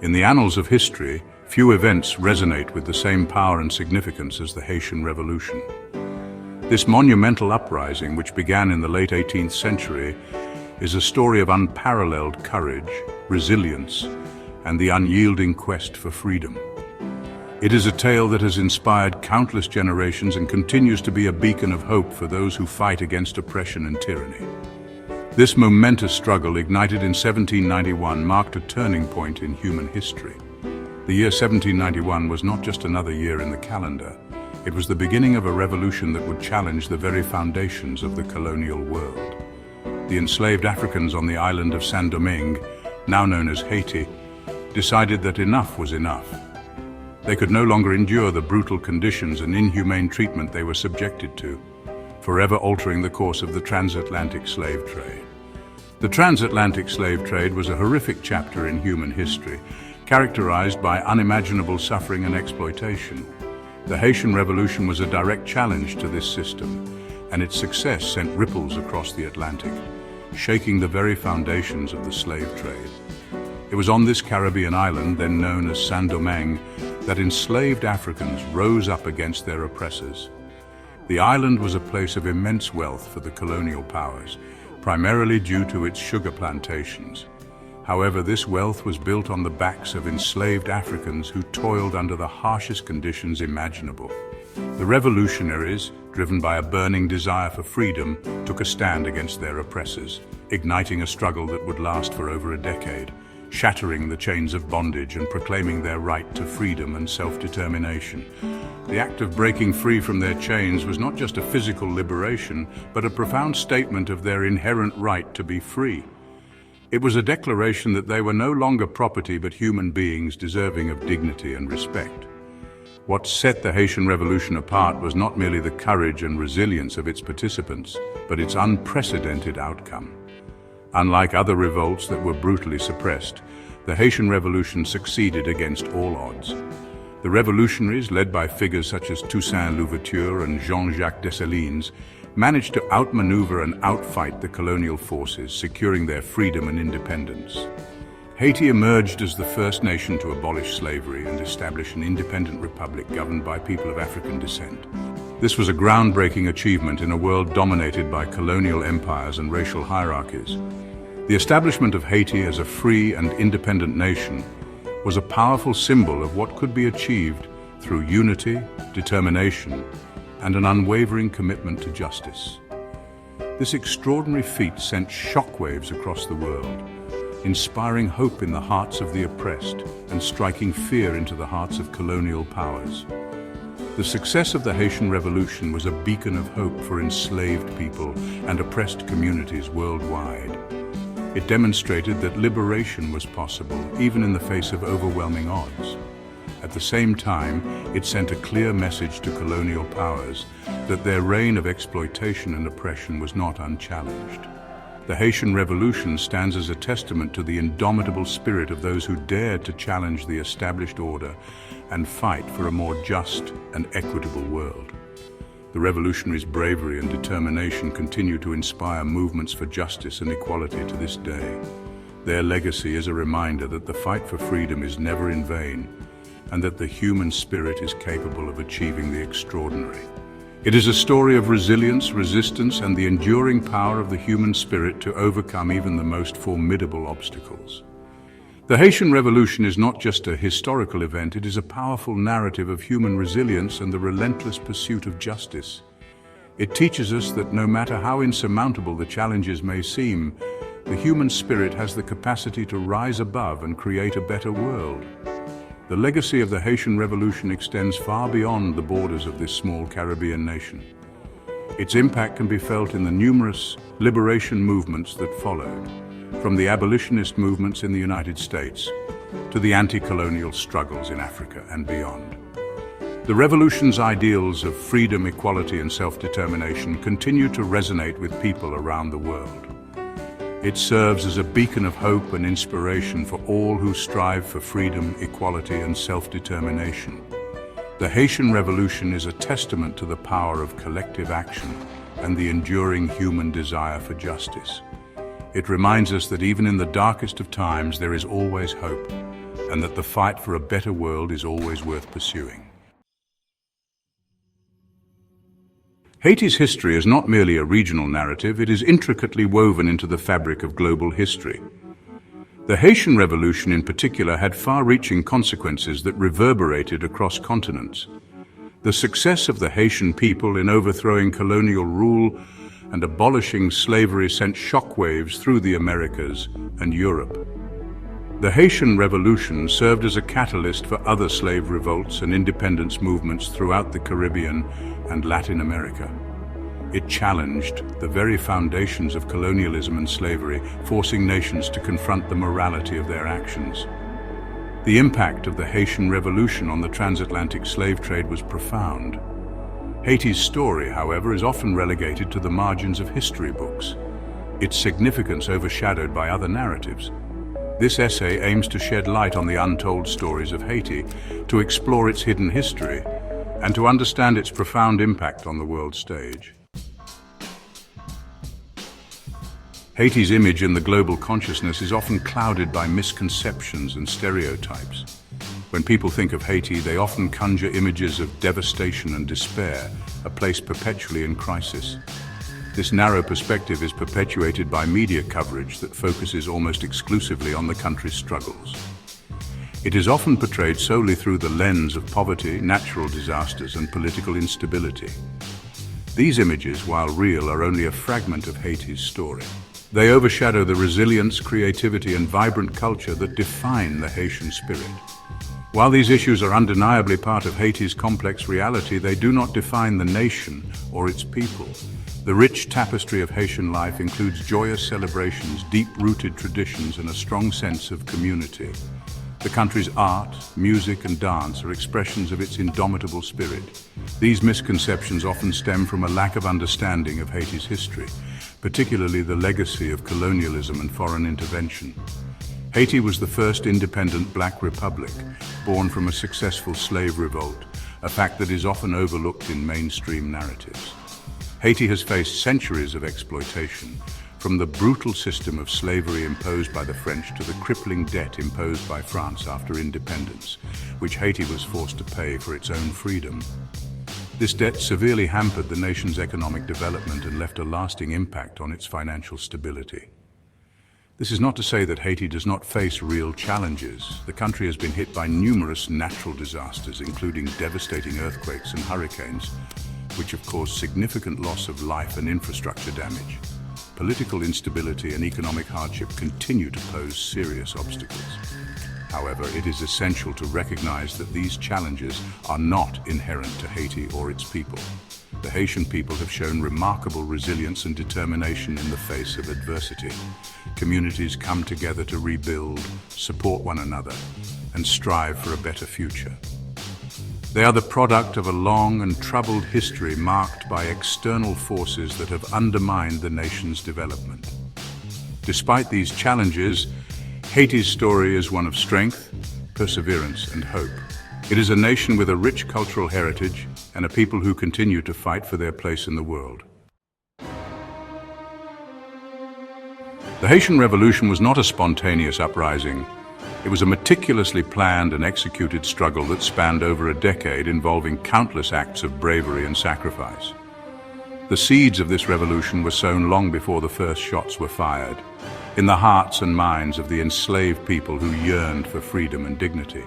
In the annals of history, few events resonate with the same power and significance as the Haitian Revolution. This monumental uprising, which began in the late 18th century, is a story of unparalleled courage, resilience, and the unyielding quest for freedom. It is a tale that has inspired countless generations and continues to be a beacon of hope for those who fight against oppression and tyranny. This momentous struggle, ignited in 1791, marked a turning point in human history. The year 1791 was not just another year in the calendar. It was the beginning of a revolution that would challenge the very foundations of the colonial world. The enslaved Africans on the island of Saint-Domingue, now known as Haiti, decided that enough was enough. They could no longer endure the brutal conditions and inhumane treatment they were subjected to, forever altering the course of the transatlantic slave trade. The transatlantic slave trade was a horrific chapter in human history, characterized by unimaginable suffering and exploitation. The Haitian Revolution was a direct challenge to this system, and its success sent ripples across the Atlantic, shaking the very foundations of the slave trade. It was on this Caribbean island, then known as Saint-Domingue, that enslaved Africans rose up against their oppressors. The island was a place of immense wealth for the colonial powers, primarily due to its sugar plantations. However, this wealth was built on the backs of enslaved Africans who toiled under the harshest conditions imaginable. The revolutionaries, driven by a burning desire for freedom, took a stand against their oppressors, igniting a struggle that would last for over a decade, shattering the chains of bondage and proclaiming their right to freedom and self-determination. The act of breaking free from their chains was not just a physical liberation, but a profound statement of their inherent right to be free. It was a declaration that they were no longer property but human beings deserving of dignity and respect. What set the Haitian Revolution apart was not merely the courage and resilience of its participants, but its unprecedented outcome. Unlike other revolts that were brutally suppressed, the Haitian Revolution succeeded against all odds. The revolutionaries, led by figures such as Toussaint Louverture and Jean-Jacques Dessalines, managed to outmaneuver and outfight the colonial forces, securing their freedom and independence. Haiti emerged as the first nation to abolish slavery and establish an independent republic governed by people of African descent. This was a groundbreaking achievement in a world dominated by colonial empires and racial hierarchies. The establishment of Haiti as a free and independent nation was a powerful symbol of what could be achieved through unity, determination, and an unwavering commitment to justice. This extraordinary feat sent shockwaves across the world, inspiring hope in the hearts of the oppressed and striking fear into the hearts of colonial powers. The success of the Haitian Revolution was a beacon of hope for enslaved people and oppressed communities worldwide. It demonstrated that liberation was possible, even in the face of overwhelming odds. At the same time, it sent a clear message to colonial powers that their reign of exploitation and oppression was not unchallenged. The Haitian Revolution stands as a testament to the indomitable spirit of those who dared to challenge the established order and fight for a more just and equitable world. The revolutionaries' bravery and determination continue to inspire movements for justice and equality to this day. Their legacy is a reminder that the fight for freedom is never in vain, and that the human spirit is capable of achieving the extraordinary. It is a story of resilience, resistance, and the enduring power of the human spirit to overcome even the most formidable obstacles. The Haitian Revolution is not just a historical event, it is a powerful narrative of human resilience and the relentless pursuit of justice. It teaches us that no matter how insurmountable the challenges may seem, the human spirit has the capacity to rise above and create a better world. The legacy of the Haitian Revolution extends far beyond the borders of this small Caribbean nation. Its impact can be felt in the numerous liberation movements that followed, from the abolitionist movements in the United States to the anti-colonial struggles in Africa and beyond. The revolution's ideals of freedom, equality, and self-determination continue to resonate with people around the world. It serves as a beacon of hope and inspiration for all who strive for freedom, equality, and self-determination. The Haitian Revolution is a testament to the power of collective action and the enduring human desire for justice. It reminds us that even in the darkest of times there is always hope, and that the fight for a better world is always worth pursuing. Haiti's history is not merely a regional narrative, it is intricately woven into the fabric of global history. The Haitian Revolution in particular had far-reaching consequences that reverberated across continents. The success of the Haitian people in overthrowing colonial rule and abolishing slavery sent shockwaves through the Americas and Europe. The Haitian Revolution served as a catalyst for other slave revolts and independence movements throughout the Caribbean and Latin America. It challenged the very foundations of colonialism and slavery, forcing nations to confront the morality of their actions. The impact of the Haitian Revolution on the transatlantic slave trade was profound. Haiti's story, however, is often relegated to the margins of history books, its significance overshadowed by other narratives. This essay aims to shed light on the untold stories of Haiti, to explore its hidden history, and to understand its profound impact on the world stage. Haiti's image in the global consciousness is often clouded by misconceptions and stereotypes. When people think of Haiti, they often conjure images of devastation and despair, a place perpetually in crisis. This narrow perspective is perpetuated by media coverage that focuses almost exclusively on the country's struggles. It is often portrayed solely through the lens of poverty, natural disasters, and political instability. These images, while real, are only a fragment of Haiti's story. They overshadow the resilience, creativity, and vibrant culture that define the Haitian spirit. While these issues are undeniably part of Haiti's complex reality, they do not define the nation or its people. The rich tapestry of Haitian life includes joyous celebrations, deep-rooted traditions, and a strong sense of community. The country's art, music, and dance are expressions of its indomitable spirit. These misconceptions often stem from a lack of understanding of Haiti's history, particularly the legacy of colonialism and foreign intervention. Haiti was the first independent black republic, born from a successful slave revolt, a fact that is often overlooked in mainstream narratives. Haiti has faced centuries of exploitation, from the brutal system of slavery imposed by the French to the crippling debt imposed by France after independence, which Haiti was forced to pay for its own freedom. This debt severely hampered the nation's economic development and left a lasting impact on its financial stability. This is not to say that Haiti does not face real challenges. The country has been hit by numerous natural disasters, including devastating earthquakes and hurricanes, which have caused significant loss of life and infrastructure damage. Political instability and economic hardship continue to pose serious obstacles. However, it is essential to recognize that these challenges are not inherent to Haiti or its people. The Haitian people have shown remarkable resilience and determination in the face of adversity. Communities come together to rebuild, support one another, and strive for a better future. They are the product of a long and troubled history marked by external forces that have undermined the nation's development. Despite these challenges, Haiti's story is one of strength, perseverance, and hope. It is a nation with a rich cultural heritage and a people who continue to fight for their place in the world. The Haitian Revolution was not a spontaneous uprising. It was a meticulously planned and executed struggle that spanned over a decade, involving countless acts of bravery and sacrifice. The seeds of this revolution were sown long before the first shots were fired, in the hearts and minds of the enslaved people who yearned for freedom and dignity.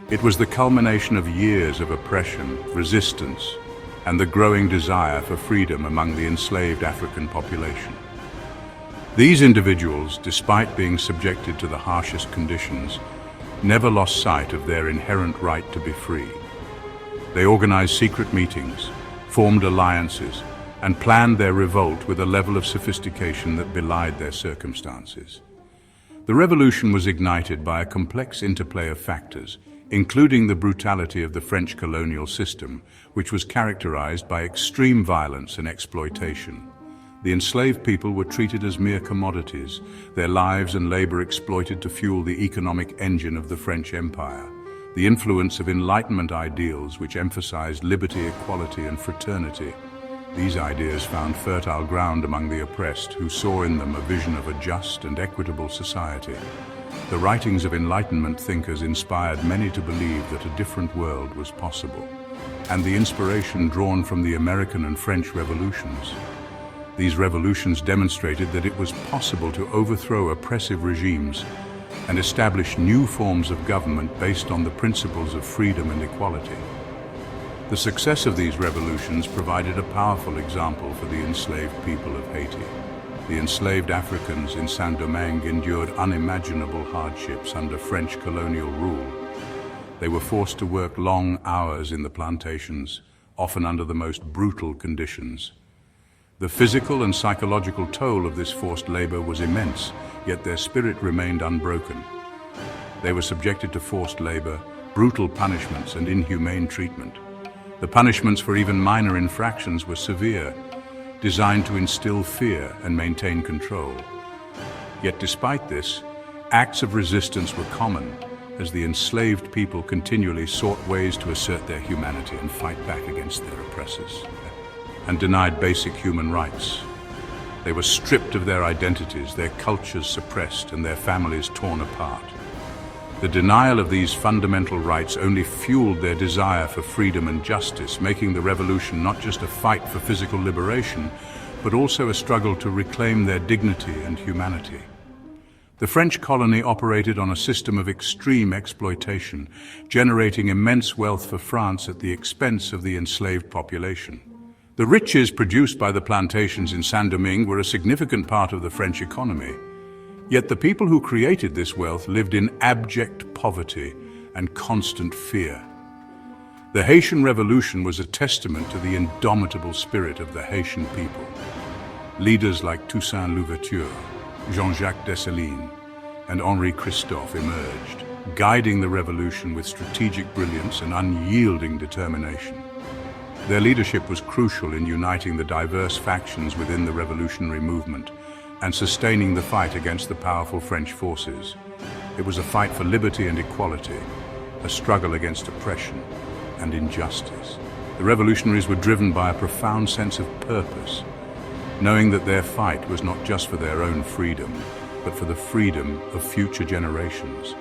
It was the culmination of years of oppression, resistance, and the growing desire for freedom among the enslaved African population. These individuals, despite being subjected to the harshest conditions, never lost sight of their inherent right to be free. They organized secret meetings, formed alliances, and planned their revolt with a level of sophistication that belied their circumstances. The revolution was ignited by a complex interplay of factors, including the brutality of the French colonial system, which was characterized by extreme violence and exploitation. The enslaved people were treated as mere commodities, their lives and labor exploited to fuel the economic engine of the French Empire. The influence of Enlightenment ideals, which emphasized liberty, equality, and fraternity, These ideas found fertile ground among the oppressed, who saw in them a vision of a just and equitable society. The writings of Enlightenment thinkers inspired many to believe that a different world was possible, and the inspiration drawn from the American and French revolutions. These revolutions demonstrated that it was possible to overthrow oppressive regimes and establish new forms of government based on the principles of freedom and equality. The success of these revolutions provided a powerful example for the enslaved people of Haiti. The enslaved Africans in Saint-Domingue endured unimaginable hardships under French colonial rule. They were forced to work long hours in the plantations, often under the most brutal conditions. The physical and psychological toll of this forced labor was immense, yet their spirit remained unbroken. They were subjected to forced labor, brutal punishments, and inhumane treatment. The punishments for even minor infractions were severe, designed to instill fear and maintain control. Yet despite this, acts of resistance were common, as the enslaved people continually sought ways to assert their humanity and fight back against their oppressors, and denied basic human rights. They were stripped of their identities, their cultures suppressed, and their families torn apart. The denial of these fundamental rights only fueled their desire for freedom and justice, making the revolution not just a fight for physical liberation, but also a struggle to reclaim their dignity and humanity. The French colony operated on a system of extreme exploitation, generating immense wealth for France at the expense of the enslaved population. The riches produced by the plantations in Saint-Domingue were a significant part of the French economy. Yet the people who created this wealth lived in abject poverty and constant fear. The Haitian Revolution was a testament to the indomitable spirit of the Haitian people. Leaders like Toussaint Louverture, Jean-Jacques Dessalines, and Henri Christophe emerged, guiding the revolution with strategic brilliance and unyielding determination. Their leadership was crucial in uniting the diverse factions within the revolutionary movement and sustaining the fight against the powerful French forces. It was a fight for liberty and equality, a struggle against oppression and injustice. The revolutionaries were driven by a profound sense of purpose, knowing that their fight was not just for their own freedom, but for the freedom of future generations.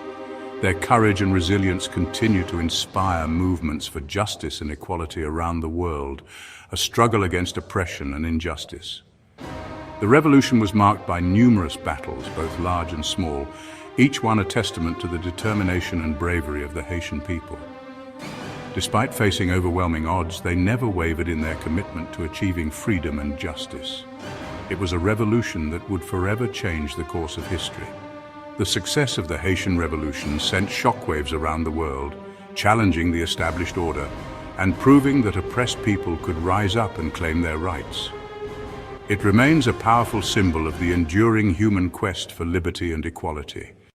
Their courage and resilience continue to inspire movements for justice and equality around the world, a struggle against oppression and injustice. The revolution was marked by numerous battles, both large and small, each one a testament to the determination and bravery of the Haitian people. Despite facing overwhelming odds, they never wavered in their commitment to achieving freedom and justice. It was a revolution that would forever change the course of history. The success of the Haitian Revolution sent shockwaves around the world, challenging the established order and proving that oppressed people could rise up and claim their rights. It remains a powerful symbol of the enduring human quest for liberty and equality.